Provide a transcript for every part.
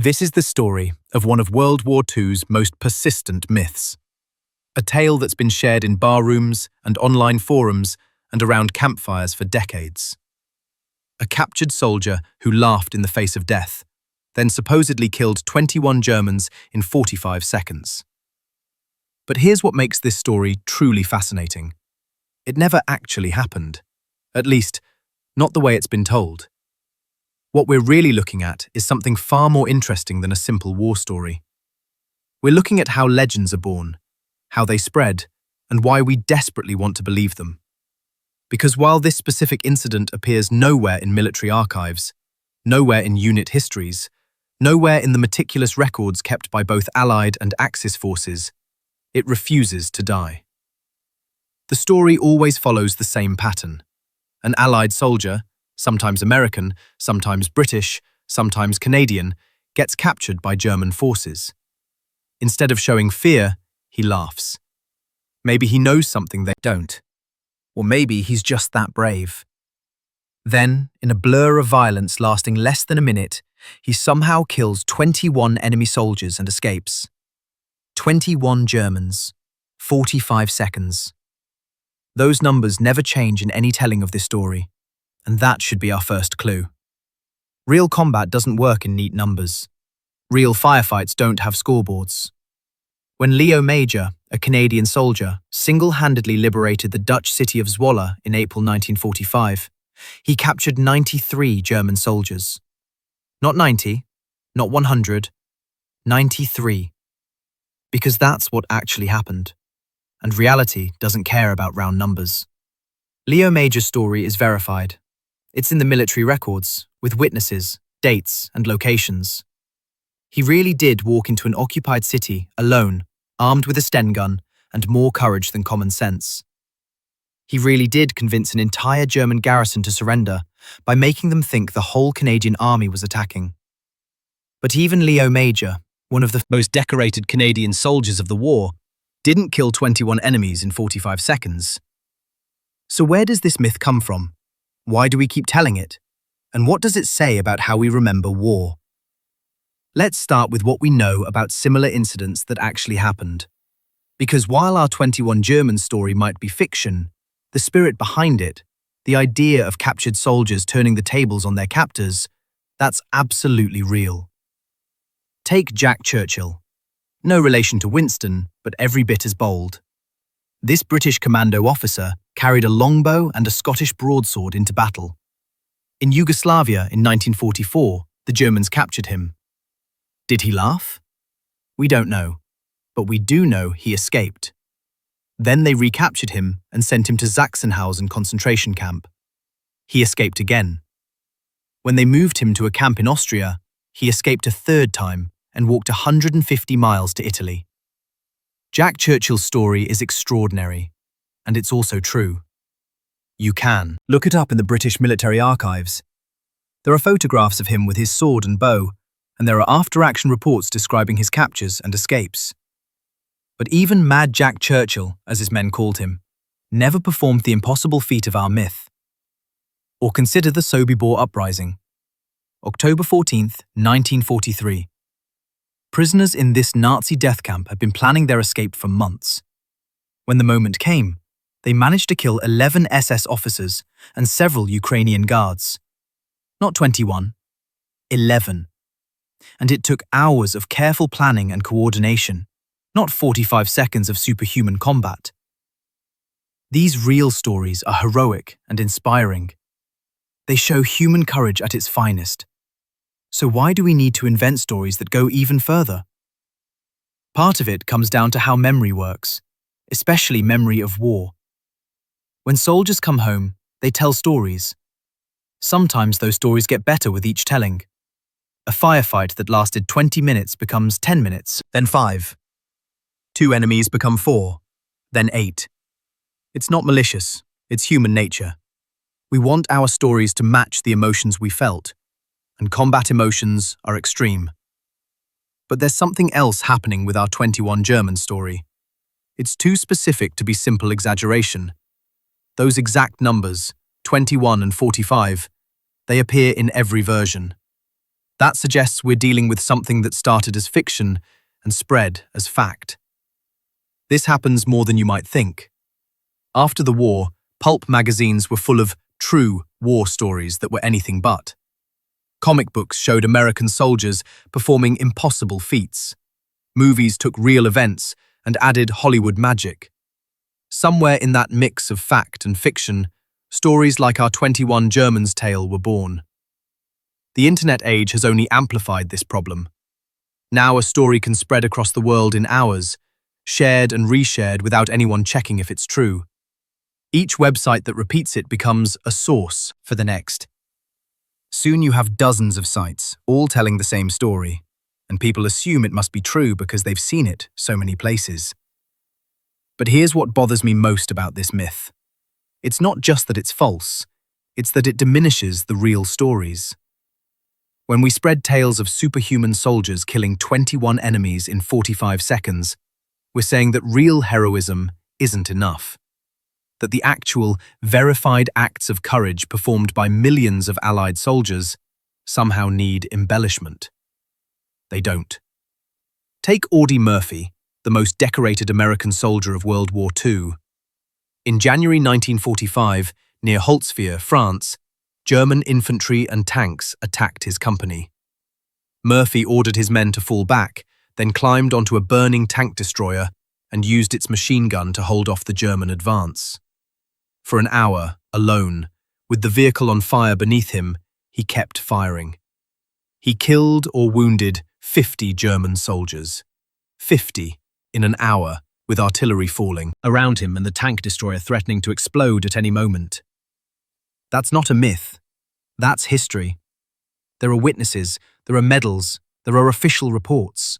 This is the story of one of World War II's most persistent myths. A tale that's been shared in barrooms and online forums and around campfires for decades. A captured soldier who laughed in the face of death, then supposedly killed 21 Germans in 45 seconds. But here's what makes this story truly fascinating. It never actually happened. At least, not the way it's been told. What we're really looking at is something far more interesting than a simple war story. We're looking at how legends are born, how they spread, and why we desperately want to believe them. Because while this specific incident appears nowhere in military archives, nowhere in unit histories, nowhere in the meticulous records kept by both Allied and Axis forces, it refuses to die. The story always follows the same pattern. An Allied soldier, sometimes American, sometimes British, sometimes Canadian, gets captured by German forces. Instead of showing fear, he laughs. Maybe he knows something they don't. Or maybe he's just that brave. Then, in a blur of violence lasting less than a minute, he somehow kills 21 enemy soldiers and escapes. 21 Germans, 45 seconds. Those numbers never change in any telling of this story. And that should be our first clue. Real combat doesn't work in neat numbers. Real firefights don't have scoreboards. When Leo Major, a Canadian soldier, single-handedly liberated the Dutch city of Zwolle in April 1945, he captured 93 German soldiers. Not 90, not 100, 93. Because that's what actually happened. And reality doesn't care about round numbers. Leo Major's story is verified. It's in the military records, with witnesses, dates, and locations. He really did walk into an occupied city, alone, armed with a Sten gun, and more courage than common sense. He really did convince an entire German garrison to surrender by making them think the whole Canadian army was attacking. But even Leo Major, one of the most decorated Canadian soldiers of the war, didn't kill 21 enemies in 45 seconds. So where does this myth come from? Why do we keep telling it? And what does it say about how we remember war? Let's start with what we know about similar incidents that actually happened. Because while our 21 German story might be fiction, the spirit behind it, the idea of captured soldiers turning the tables on their captors, that's absolutely real. Take Jack Churchill. No relation to Winston, but every bit as bold. This British commando officer carried a longbow and a Scottish broadsword into battle. In Yugoslavia in 1944, the Germans captured him. Did he laugh? We don't know, but we do know he escaped. Then they recaptured him and sent him to Sachsenhausen concentration camp. He escaped again. When they moved him to a camp in Austria, he escaped a third time and walked 150 miles to Italy. Jack Churchill's story is extraordinary, and it's also true. You can look it up in the British military archives. There are photographs of him with his sword and bow, and there are after-action reports describing his captures and escapes. But even Mad Jack Churchill, as his men called him, never performed the impossible feat of our myth. Or consider the Sobibor uprising. October 14th, 1943. Prisoners in this Nazi death camp had been planning their escape for months. When the moment came, they managed to kill 11 SS officers and several Ukrainian guards. Not 21, 11. And it took hours of careful planning and coordination, not 45 seconds of superhuman combat. These real stories are heroic and inspiring. They show human courage at its finest. So why do we need to invent stories that go even further? Part of it comes down to how memory works, especially memory of war. When soldiers come home, they tell stories. Sometimes those stories get better with each telling. A firefight that lasted 20 minutes becomes 10 minutes, then 5. 2 enemies become 4, then 8. It's not malicious, it's human nature. We want our stories to match the emotions we felt, and combat emotions are extreme. But there's something else happening with our 21 German story. It's too specific to be simple exaggeration. Those exact numbers, 21 and 45, they appear in every version. That suggests we're dealing with something that started as fiction and spread as fact. This happens more than you might think. After the war, pulp magazines were full of true war stories that were anything but. Comic books showed American soldiers performing impossible feats. Movies took real events and added Hollywood magic. Somewhere in that mix of fact and fiction, stories like our 21 Germans tale were born. The internet age has only amplified this problem. Now a story can spread across the world in hours, shared and reshared without anyone checking if it's true. Each website that repeats it becomes a source for the next. Soon you have dozens of sites, all telling the same story, and people assume it must be true because they've seen it so many places. But here's what bothers me most about this myth. It's not just that it's false, it's that it diminishes the real stories. When we spread tales of superhuman soldiers killing 21 enemies in 45 seconds, we're saying that real heroism isn't enough. That the actual, verified acts of courage performed by millions of Allied soldiers somehow need embellishment. They don't. Take Audie Murphy, the most decorated American soldier of World War II. In January 1945, near Holtzwihr, France, German infantry and tanks attacked his company. Murphy ordered his men to fall back, then climbed onto a burning tank destroyer and used its machine gun to hold off the German advance. For an hour, alone, with the vehicle on fire beneath him, he kept firing. He killed or wounded 50 German soldiers. 50 in an hour, with artillery falling around him and the tank destroyer threatening to explode at any moment. That's not a myth. That's history. There are witnesses, there are medals, there are official reports.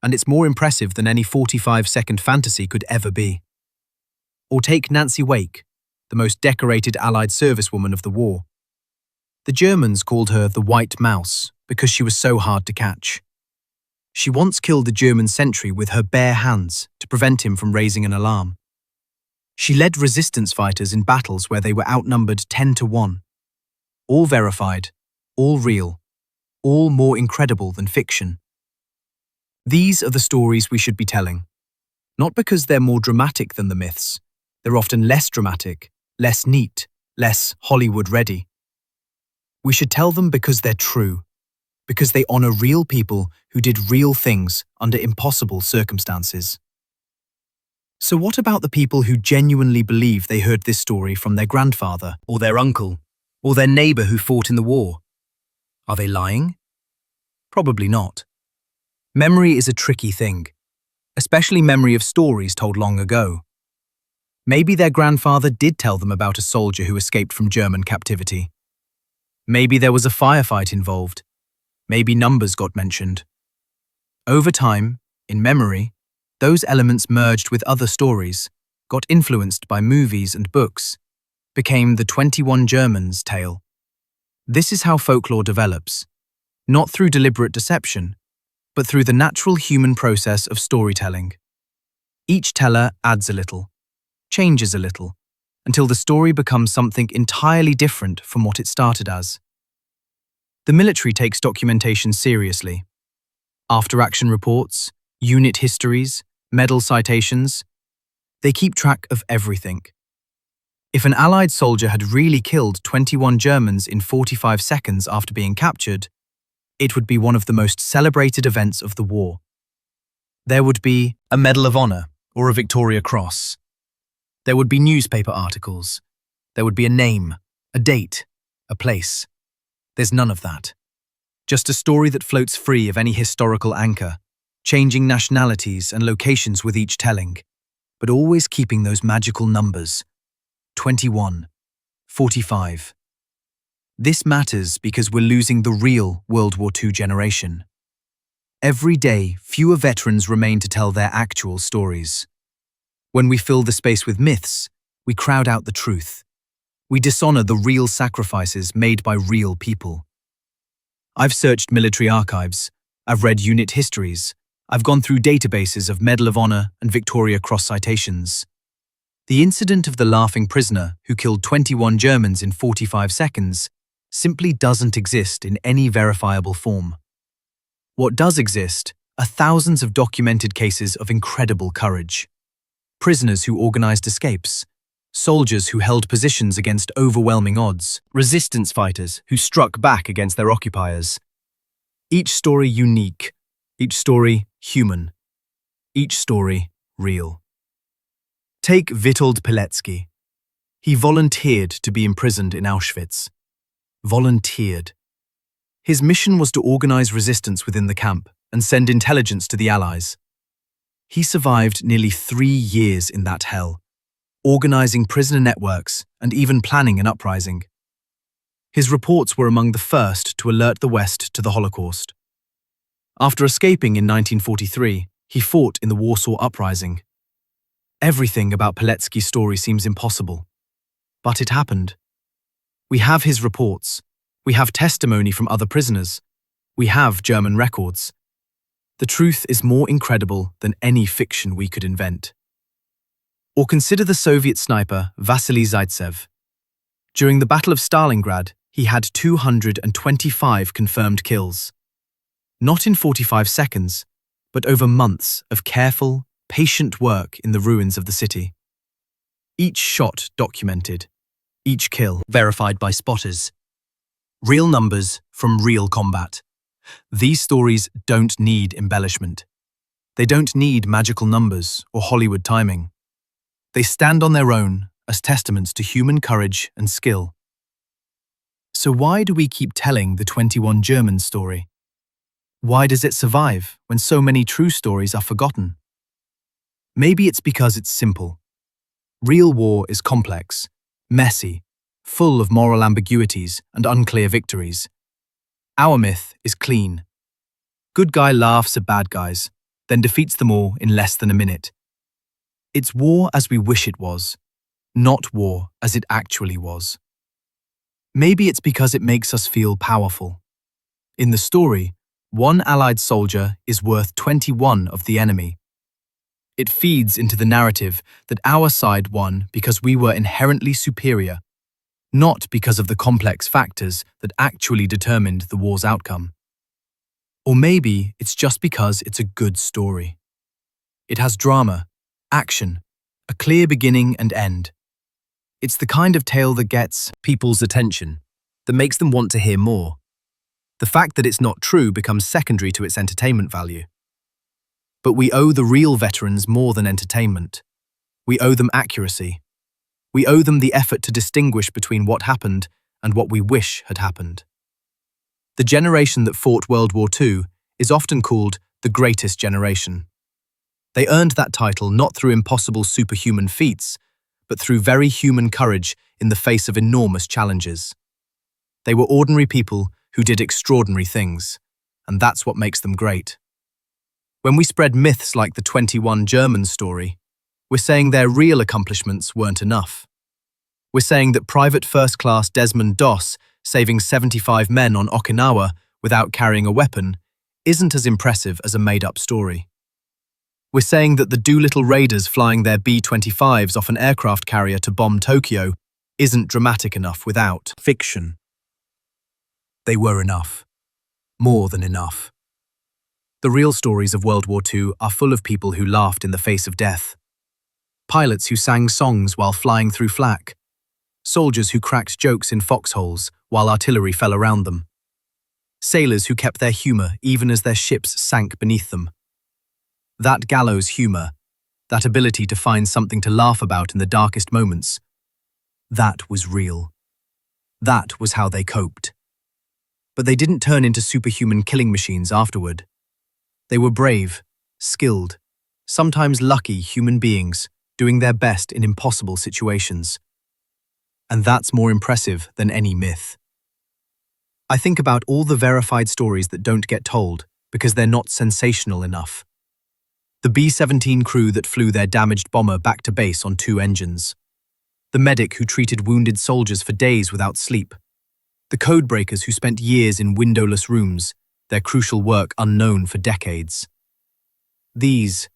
And it's more impressive than any 45-second fantasy could ever be. Or take Nancy Wake, the most decorated Allied servicewoman of the war. The Germans called her the White Mouse because she was so hard to catch. She once killed the German sentry with her bare hands to prevent him from raising an alarm. She led resistance fighters in battles where they were outnumbered 10-1. All verified, all real, all more incredible than fiction. These are the stories we should be telling. Not because they're more dramatic than the myths. They're often less dramatic, less neat, less Hollywood-ready. We should tell them because they're true, because they honor real people who did real things under impossible circumstances. So what about the people who genuinely believe they heard this story from their grandfather, or their uncle, or their neighbor who fought in the war? Are they lying? Probably not. Memory is a tricky thing, especially memory of stories told long ago. Maybe their grandfather did tell them about a soldier who escaped from German captivity. Maybe there was a firefight involved. Maybe numbers got mentioned. Over time, in memory, those elements merged with other stories, got influenced by movies and books, became the 21 Germans tale. This is how folklore develops, not through deliberate deception, but through the natural human process of storytelling. Each teller adds a little, changes a little, until the story becomes something entirely different from what it started as. The military takes documentation seriously. After-action reports, unit histories, medal citations, they keep track of everything. If an Allied soldier had really killed 21 Germans in 45 seconds after being captured, it would be one of the most celebrated events of the war. There would be a Medal of Honor or a Victoria Cross. There would be newspaper articles. There would be a name, a date, a place. There's none of that. Just a story that floats free of any historical anchor, changing nationalities and locations with each telling, but always keeping those magical numbers. 21, 45. This matters because we're losing the real World War II generation. Every day, fewer veterans remain to tell their actual stories. When we fill the space with myths, we crowd out the truth. We dishonor the real sacrifices made by real people. I've searched military archives. I've read unit histories. I've gone through databases of Medal of Honor and Victoria Cross citations. The incident of the laughing prisoner who killed 21 Germans in 45 seconds simply doesn't exist in any verifiable form. What does exist are thousands of documented cases of incredible courage. Prisoners who organized escapes, soldiers who held positions against overwhelming odds, resistance fighters who struck back against their occupiers. Each story unique, each story human, each story real. Take Witold Pilecki. He volunteered to be imprisoned in Auschwitz. Volunteered. His mission was to organize resistance within the camp and send intelligence to the Allies. He survived nearly 3 years in that hell, organizing prisoner networks and even planning an uprising. His reports were among the first to alert the West to the Holocaust. After escaping in 1943, he fought in the Warsaw Uprising. Everything about Pilecki's story seems impossible, but it happened. We have his reports. We have testimony from other prisoners. We have German records. The truth is more incredible than any fiction we could invent. Or consider the Soviet sniper Vasily Zaitsev. During the Battle of Stalingrad, he had 225 confirmed kills. Not in 45 seconds, but over months of careful, patient work in the ruins of the city. Each shot documented, each kill verified by spotters. Real numbers from real combat. These stories don't need embellishment. They don't need magical numbers or Hollywood timing. They stand on their own as testaments to human courage and skill. So why do we keep telling the 21 German story? Why does it survive when so many true stories are forgotten? Maybe it's because it's simple. Real war is complex, messy, full of moral ambiguities and unclear victories. Our myth is clean. Good guy laughs at bad guys, then defeats them all in less than a minute. It's war as we wish it was, not war as it actually was. Maybe it's because it makes us feel powerful. In the story, one Allied soldier is worth 21 of the enemy. It feeds into the narrative that our side won because we were inherently superior, not because of the complex factors that actually determined the war's outcome. Or maybe it's just because it's a good story. It has drama, action, a clear beginning and end. It's the kind of tale that gets people's attention, that makes them want to hear more. The fact that it's not true becomes secondary to its entertainment value. But we owe the real veterans more than entertainment. We owe them accuracy. We owe them the effort to distinguish between what happened and what we wish had happened. The generation that fought World War II is often called the greatest generation. They earned that title not through impossible superhuman feats, but through very human courage in the face of enormous challenges. They were ordinary people who did extraordinary things, and that's what makes them great. When we spread myths like the 21 German story, we're saying their real accomplishments weren't enough. We're saying that Private First Class Desmond Doss saving 75 men on Okinawa without carrying a weapon isn't as impressive as a made-up story. We're saying that the Doolittle Raiders flying their B-25s off an aircraft carrier to bomb Tokyo isn't dramatic enough without fiction. They were enough. More than enough. The real stories of World War II are full of people who laughed in the face of death. Pilots who sang songs while flying through flak. Soldiers who cracked jokes in foxholes while artillery fell around them. Sailors who kept their humor even as their ships sank beneath them. That gallows humor, that ability to find something to laugh about in the darkest moments, that was real. That was how they coped. But they didn't turn into superhuman killing machines afterward. They were brave, skilled, sometimes lucky human beings doing their best in impossible situations. And that's more impressive than any myth. I think about all the verified stories that don't get told because they're not sensational enough. The B-17 crew that flew their damaged bomber back to base on 2 engines. The medic who treated wounded soldiers for days without sleep. The codebreakers who spent years in windowless rooms, their crucial work unknown for decades. These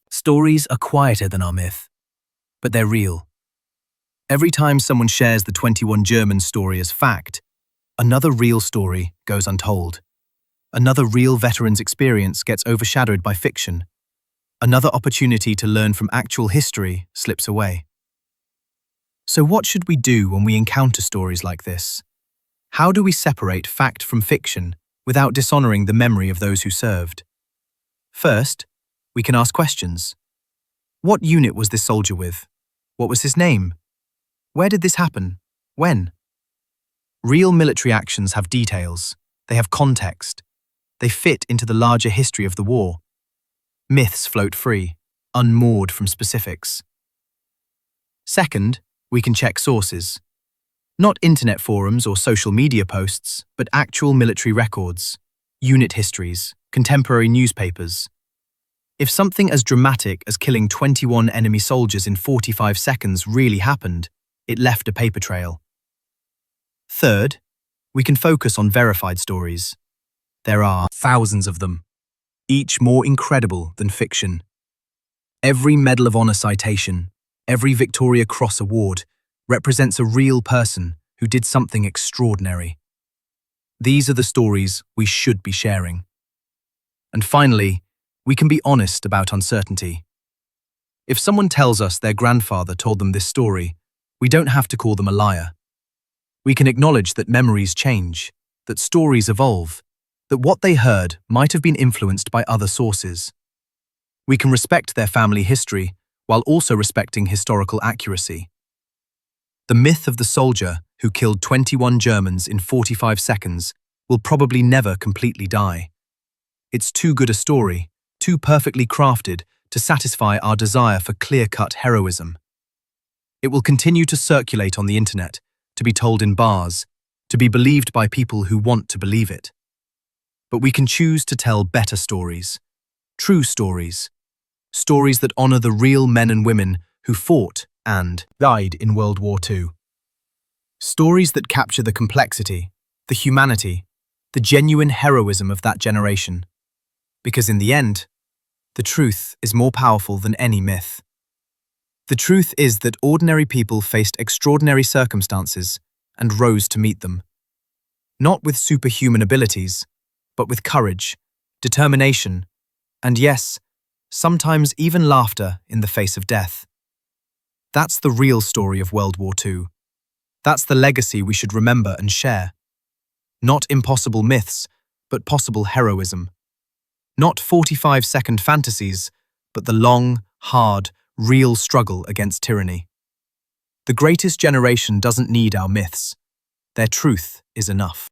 stories are quieter than our myth, but they're real. Every time someone shares the 21 German story as fact, Another real story goes untold. Another real veteran's experience gets overshadowed by fiction. Another opportunity to learn from actual history slips away. So what should we do when we encounter stories like this? How do we separate fact from fiction without dishonoring the memory of those who served? First, we can ask questions. What unit was this soldier with? What was his name? Where did this happen? When? Real military actions have details. They have context. They fit into the larger history of the war. Myths float free, unmoored from specifics. Second, we can check sources. Not internet forums or social media posts, but actual military records, unit histories, contemporary newspapers. If something as dramatic as killing 21 enemy soldiers in 45 seconds really happened, it left a paper trail. Third, we can focus on verified stories. There are thousands of them, each more incredible than fiction. Every Medal of Honor citation, every Victoria Cross award represents a real person who did something extraordinary. These are the stories we should be sharing. And finally, we can be honest about uncertainty. If someone tells us their grandfather told them this story, we don't have to call them a liar. We can acknowledge that memories change, that stories evolve, that what they heard might have been influenced by other sources. We can respect their family history while also respecting historical accuracy. The myth of the soldier who killed 21 Germans in 45 seconds will probably never completely die. It's too good a story, too perfectly crafted to satisfy our desire for clear-cut heroism. It will continue to circulate on the internet, to be told in bars, to be believed by people who want to believe it. But we can choose to tell better stories, true stories, stories that honor the real men and women who fought and died in World War II. Stories that capture the complexity, the humanity, the genuine heroism of that generation. Because in the end, the truth is more powerful than any myth. The truth is that ordinary people faced extraordinary circumstances and rose to meet them. Not with superhuman abilities, but with courage, determination, and yes, sometimes even laughter in the face of death. That's the real story of World War II. That's the legacy we should remember and share. Not impossible myths, but possible heroism. Not 45-second fantasies, but the long, hard, real struggle against tyranny. The greatest generation doesn't need our myths. Their truth is enough.